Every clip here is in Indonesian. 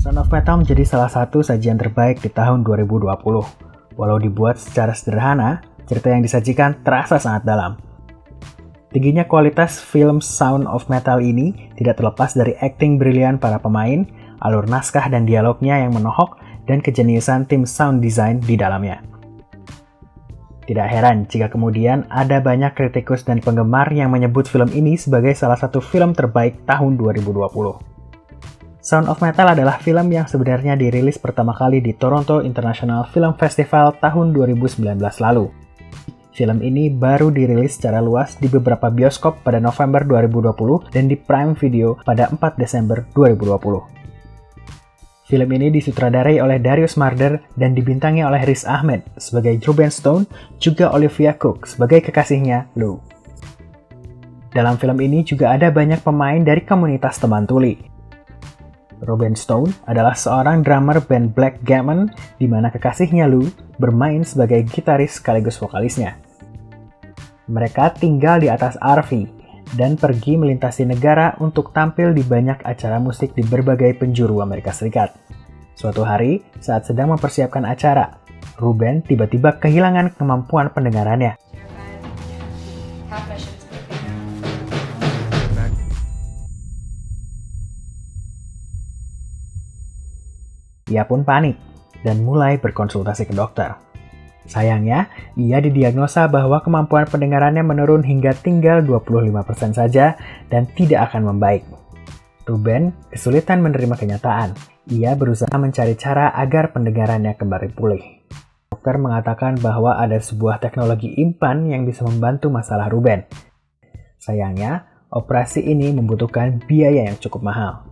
Sound of Metal menjadi salah satu sajian terbaik di tahun 2020. Walau dibuat secara sederhana, cerita yang disajikan terasa sangat dalam. Tingginya kualitas film Sound of Metal ini tidak terlepas dari akting brilian para pemain, alur naskah dan dialognya yang menohok, dan kejeniusan tim sound design di dalamnya. Tidak heran jika kemudian ada banyak kritikus dan penggemar yang menyebut film ini sebagai salah satu film terbaik tahun 2020. Sound of Metal adalah film yang sebenarnya dirilis pertama kali di Toronto International Film Festival tahun 2019 lalu. Film ini baru dirilis secara luas di beberapa bioskop pada November 2020 dan di Prime Video pada 4 Desember 2020. Film ini disutradarai oleh Darius Marder dan dibintangi oleh Riz Ahmed sebagai Ruben Stone, juga Olivia Cooke sebagai kekasihnya, Lou. Dalam film ini juga ada banyak pemain dari komunitas teman tuli. Ruben Stone adalah seorang drummer band Black Gammon, di mana kekasihnya Lou bermain sebagai gitaris sekaligus vokalisnya. Mereka tinggal di atas RV dan pergi melintasi negara untuk tampil di banyak acara musik di berbagai penjuru Amerika Serikat. Suatu hari, saat sedang mempersiapkan acara, Ruben tiba-tiba kehilangan kemampuan pendengarannya. Ia pun panik dan mulai berkonsultasi ke dokter. Sayangnya, ia didiagnosa bahwa kemampuan pendengarannya menurun hingga tinggal 25% saja dan tidak akan membaik. Ruben kesulitan menerima kenyataan. Ia berusaha mencari cara agar pendengarannya kembali pulih. Dokter mengatakan bahwa ada sebuah teknologi implan yang bisa membantu masalah Ruben. Sayangnya, operasi ini membutuhkan biaya yang cukup mahal.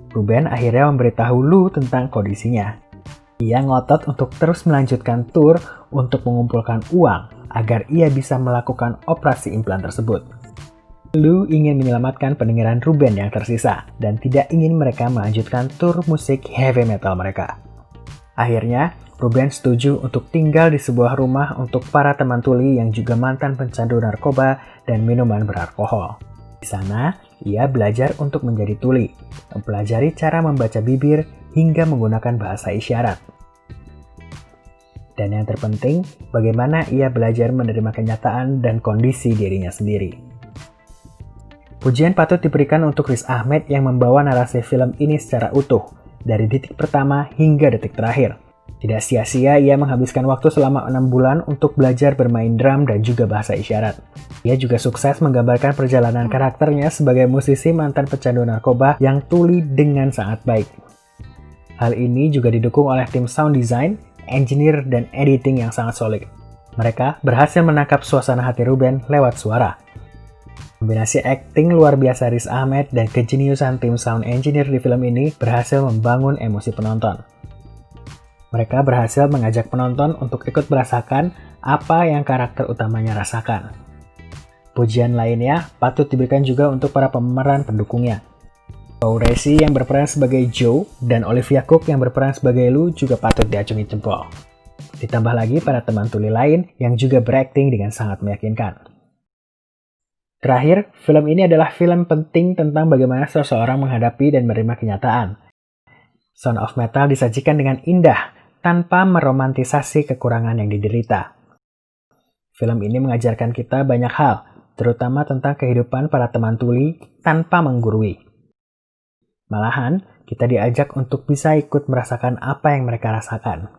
Ruben akhirnya memberitahu Lou tentang kondisinya. Ia ngotot untuk terus melanjutkan tur untuk mengumpulkan uang agar ia bisa melakukan operasi implan tersebut. Lou ingin menyelamatkan pendengaran Ruben yang tersisa dan tidak ingin mereka melanjutkan tur musik heavy metal mereka. Akhirnya, Ruben setuju untuk tinggal di sebuah rumah untuk para teman tuli yang juga mantan pecandu narkoba dan minuman beralkohol. Di sana, ia belajar untuk menjadi tuli, mempelajari cara membaca bibir, hingga menggunakan bahasa isyarat. Dan yang terpenting, bagaimana ia belajar menerima kenyataan dan kondisi dirinya sendiri. Pujian patut diberikan untuk Riz Ahmed yang membawa narasi film ini secara utuh, dari detik pertama hingga detik terakhir. Tidak sia-sia ia menghabiskan waktu selama 6 bulan untuk belajar bermain drum dan juga bahasa isyarat. Ia juga sukses menggambarkan perjalanan karakternya sebagai musisi mantan pecandu narkoba yang tuli dengan sangat baik. Hal ini juga didukung oleh tim sound design, engineer, dan editing yang sangat solid. Mereka berhasil menangkap suasana hati Ruben lewat suara. Kombinasi akting luar biasa Riz Ahmed dan kejeniusan tim sound engineer di film ini berhasil membangun emosi penonton. Mereka berhasil mengajak penonton untuk ikut merasakan apa yang karakter utamanya rasakan. Pujian lainnya patut diberikan juga untuk para pemeran pendukungnya. Paul Raci yang berperan sebagai Joe dan Olivia Cooke yang berperan sebagai Lou juga patut diacungi jempol. Ditambah lagi para teman tuli lain yang juga berakting dengan sangat meyakinkan. Terakhir, film ini adalah film penting tentang bagaimana seseorang menghadapi dan menerima kenyataan. Sound of Metal disajikan dengan indah tanpa meromantisasi kekurangan yang diderita. Film ini mengajarkan kita banyak hal, terutama tentang kehidupan para teman tuli tanpa menggurui. Malahan, kita diajak untuk bisa ikut merasakan apa yang mereka rasakan.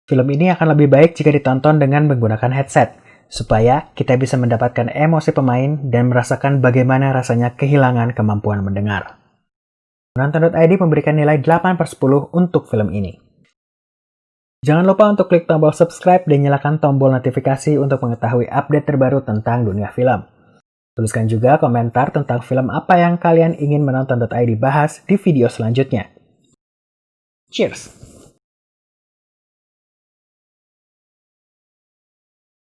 Film ini akan lebih baik jika ditonton dengan menggunakan headset, supaya kita bisa mendapatkan emosi pemain dan merasakan bagaimana rasanya kehilangan kemampuan mendengar. Nonton.id memberikan nilai 8/10 untuk film ini. Jangan lupa untuk klik tombol subscribe dan nyalakan tombol notifikasi untuk mengetahui update terbaru tentang dunia film. Tuliskan juga komentar tentang film apa yang kalian ingin menonton.id bahas di video selanjutnya. Cheers!